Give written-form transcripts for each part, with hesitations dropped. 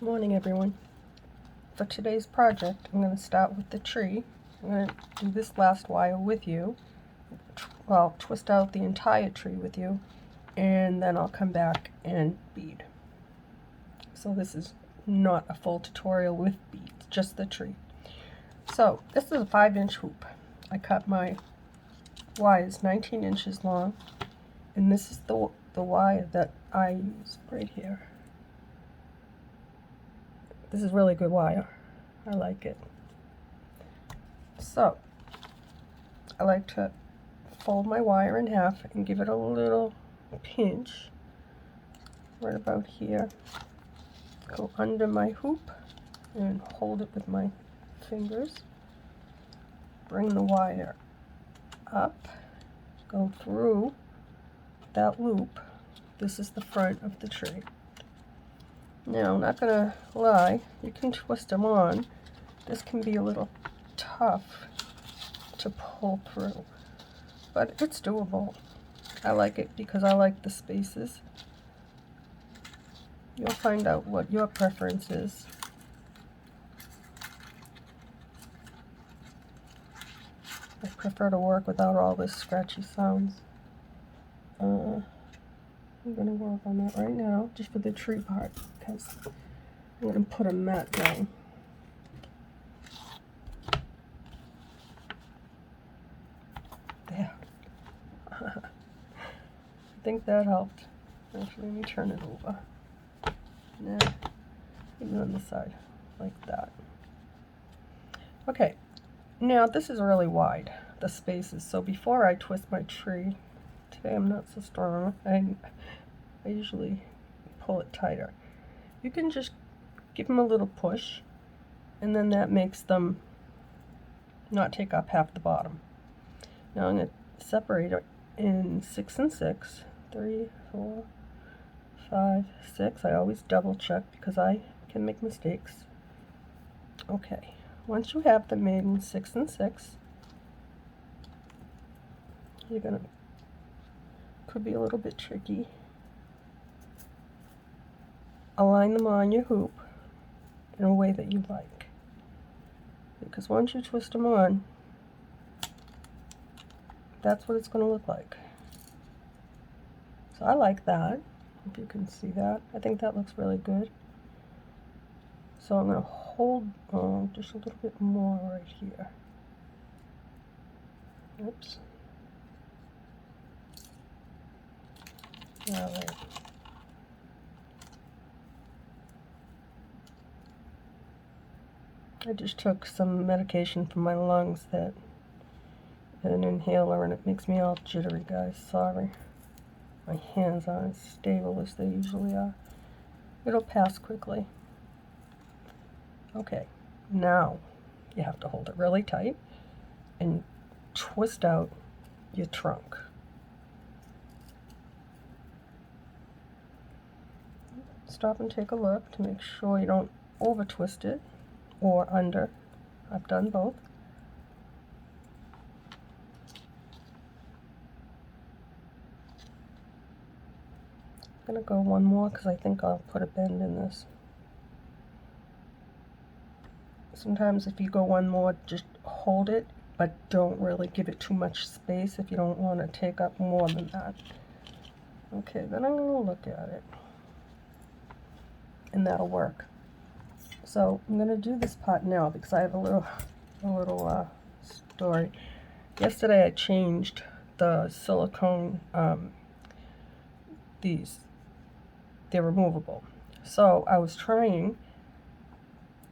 Morning everyone. For today's project I'm going to start with the tree. I'm going to do this last wire with you, well, twist out the entire tree with you, and then I'll come back and bead. So this is not a full tutorial with beads, just the tree. So this is a 5-inch hoop. I cut my wires 19 inches long, and this is the wire that I use right here. This is really good wire. I like it. So I like to fold my wire in half and give it a little pinch right about here. Go under my hoop and hold it with my fingers. Bring the wire up, go through that loop. This is the front of the tree. Now, I'm not going to lie, you can twist them on. This can be a little tough to pull through, but it's doable. I like it because I like the spaces. You'll find out what your preference is. I prefer to work without all this scratchy sounds. I'm going to work on that right now, just for the tree part, because I'm going to put a mat down. There. I think that helped. Actually, let me turn it over. Now, even on the side, like that. Okay, now this is really wide, the spaces, so before I twist my tree, today I'm not so strong, I usually pull it tighter. You can just give them a little push, and then that makes them not take up half the bottom. Now I'm going to separate it in 6 and 6. 3, 4, 5, 6. I always double check because I can make mistakes. Okay, once you have them made in 6 and 6, you're going to, could be a little bit tricky. Align them on your hoop in a way that you like, because once you twist them on, that's what it's going to look like. So I like that, if you can see that. I think that looks really good. So I'm going to hold on just a little bit more right here. Oops. All right. I just took some medication for my lungs, that an inhaler, and it makes me all jittery, guys. Sorry. My hands aren't as stable as they usually are. It'll pass quickly. Okay, now you have to hold it really tight and twist out your trunk. Stop and take a look to make sure you don't over twist it or under. I've done both. I'm going to go one more because I think I'll put a bend in this. Sometimes if you go one more, just hold it, but don't really give it too much space if you don't want to take up more than that. Okay, then I'm going to look at it, and that'll work. So I'm going to do this part now because I have a little story. Yesterday I changed the silicone, they're removable. So I was trying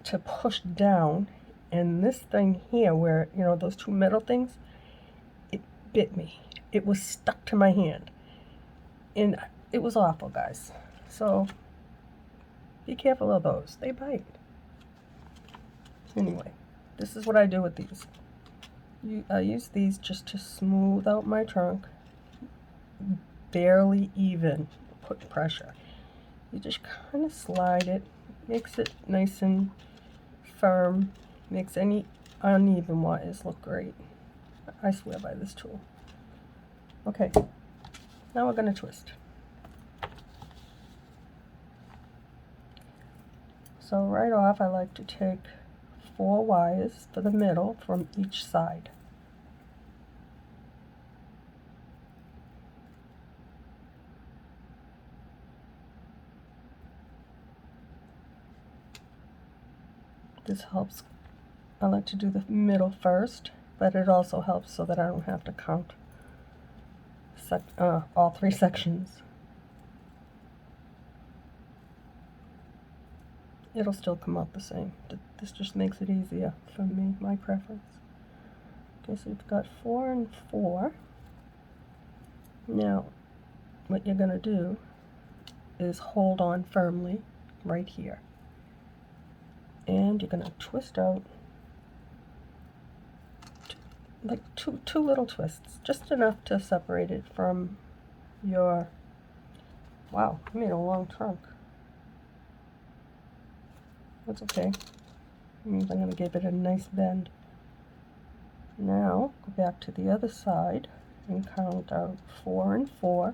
to push down, and this thing here, where, you know, those two metal things, it bit me. It was stuck to my hand, and it was awful, guys. So be careful of those. They bite. Anyway, this is what I do with these. I use these just to smooth out my trunk. Barely even put pressure. You just kind of slide it, makes it nice and firm, makes any uneven wires look great. I swear by this tool. Okay, now we're going to twist. So right off I like to take 4 wires for the middle from each side. This helps. I like to do the middle first, but it also helps so that I don't have to count all 3 sections. It'll still come out the same. This just makes it easier for me, my preference. Okay, so you've got 4 and 4. Now, what you're going to do is hold on firmly right here. And you're going to twist out like two little twists, just enough to separate it from your, wow, I made a long trunk. That's okay. It means I'm going to give it a nice bend. Now, go back to the other side and count out 4 and 4.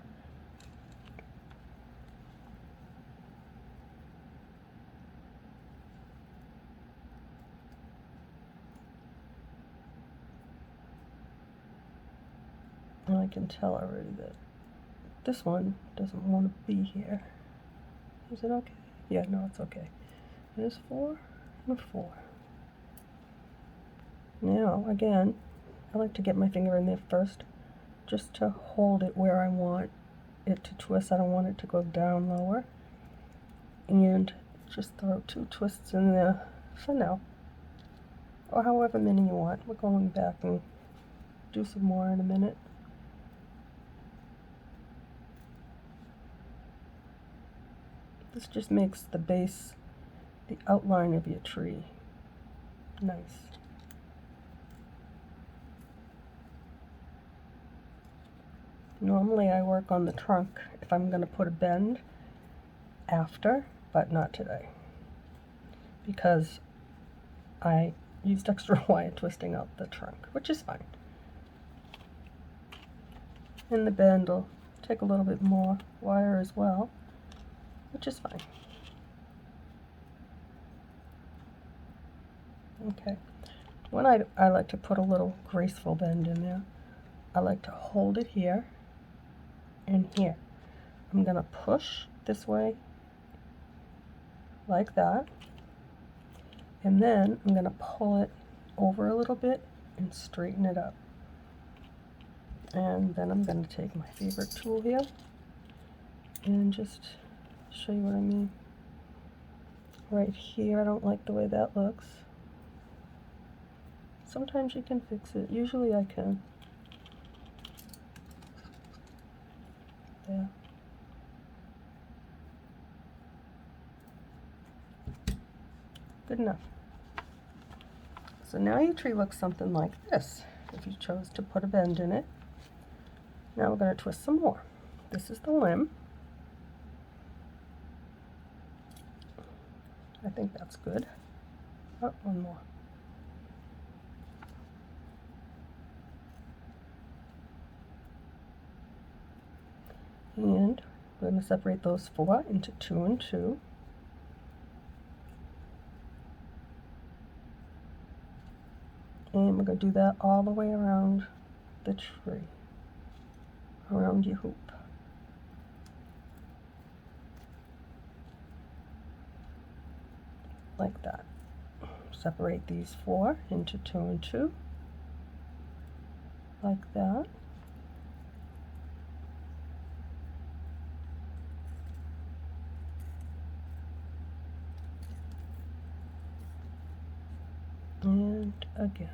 And I can tell already that this one doesn't want to be here. Is it okay? Yeah, no, it's okay. There's 4 and 4. Now, again, I like to get my finger in there first, just to hold it where I want it to twist. I don't want it to go down lower. And just throw 2 twists in there for now, or however many you want. We're going back and do some more in a minute. This just makes the base, the outline of your tree, nice. Normally I work on the trunk if I'm going to put a bend after, but not today, because I used extra wire twisting out the trunk, which is fine. And the bend will take a little bit more wire as well, which is fine. Okay, when I like to put a little graceful bend in there, I like to hold it here and here. I'm going to push this way like that, and then I'm going to pull it over a little bit and straighten it up. And then I'm going to take my favorite tool here and just show you what I mean. Right here, I don't like the way that looks. Sometimes you can fix it. Usually I can. There. Good enough. So now your tree looks something like this, if you chose to put a bend in it. Now we're going to twist some more. This is the limb. I think that's good. Oh, one more. And we're going to separate those 4 into 2 and 2. And we're going to do that all the way around the tree, around your hoop. Like that. Separate these 4 into 2 and 2. Like that. And again.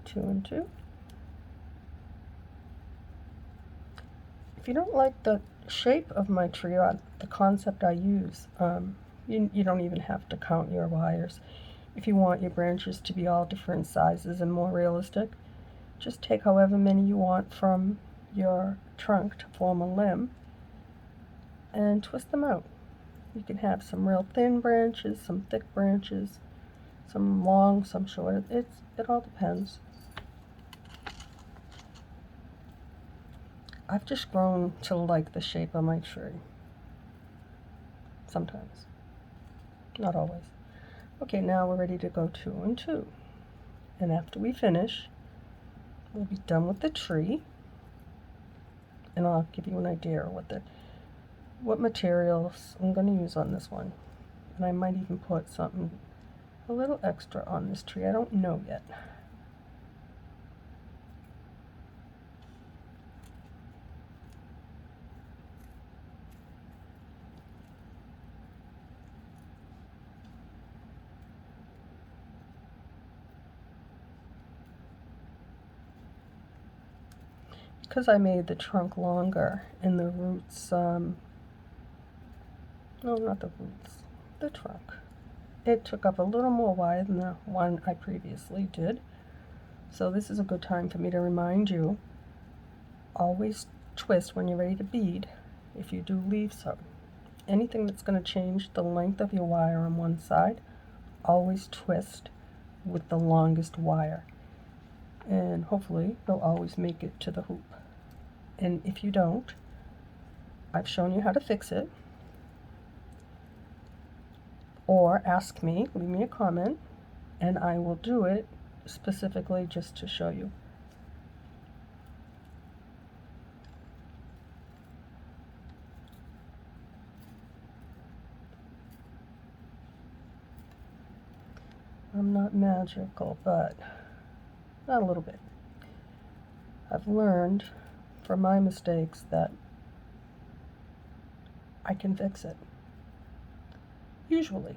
Two and 2. If you don't like the shape of my tree or the concept I use, you don't even have to count your wires. If you want your branches to be all different sizes and more realistic, just take however many you want from your trunk to form a limb, and twist them out. You can have some real thin branches, some thick branches, some long, some short. It all depends. I've just grown to like the shape of my tree. Sometimes. Not always. Okay, now we're ready to go 2 and 2. And after we finish, we'll be done with the tree. And I'll give you an idea of what materials I'm going to use on this one. And I might even put something a little extra on this tree. I don't know yet. Because I made the trunk longer and the roots, no, not the roots, the trunk. It took up a little more wire than the one I previously did. So this is a good time for me to remind you, always twist when you're ready to bead if you do leave some. Anything that's going to change the length of your wire on one side, always twist with the longest wire. And hopefully you'll always make it to the hoop. And if you don't, I've shown you how to fix it. Or ask me, leave me a comment, and I will do it specifically just to show you. I'm not magical, but not a little bit. I've learned from my mistakes that I can fix it. Usually.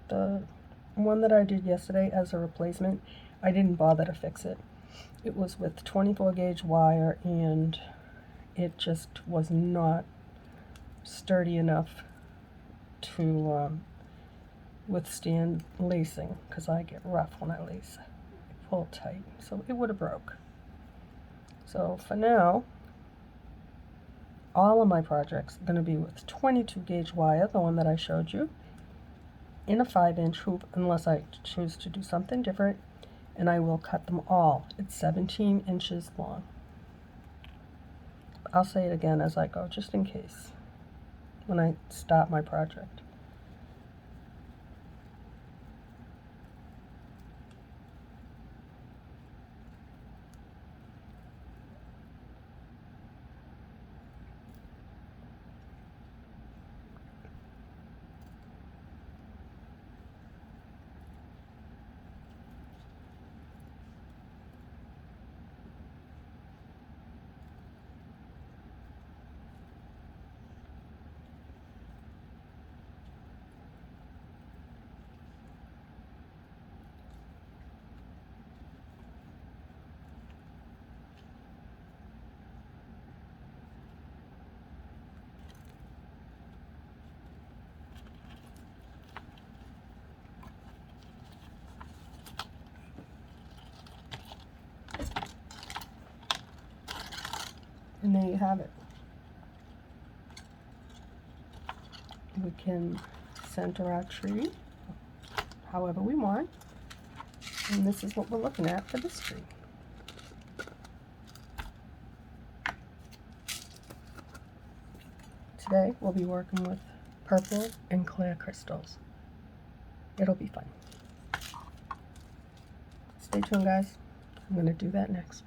The one that I did yesterday as a replacement, I didn't bother to fix it. It was with 24 gauge wire and it just was not sturdy enough to withstand lacing, because I get rough when I lace. I pull tight, so it would have broke. So for now, all of my projects are going to be with 22 gauge wire, the one that I showed you, in a 5-inch hoop, unless I choose to do something different, and I will cut them all. It's 17 inches long. I'll say it again as I go, just in case, when I start my project. And there you have it. We can center our tree however we want. And this is what we're looking at for this tree. Today we'll be working with purple and clear crystals. It'll be fun. Stay tuned, guys. I'm going to do that next.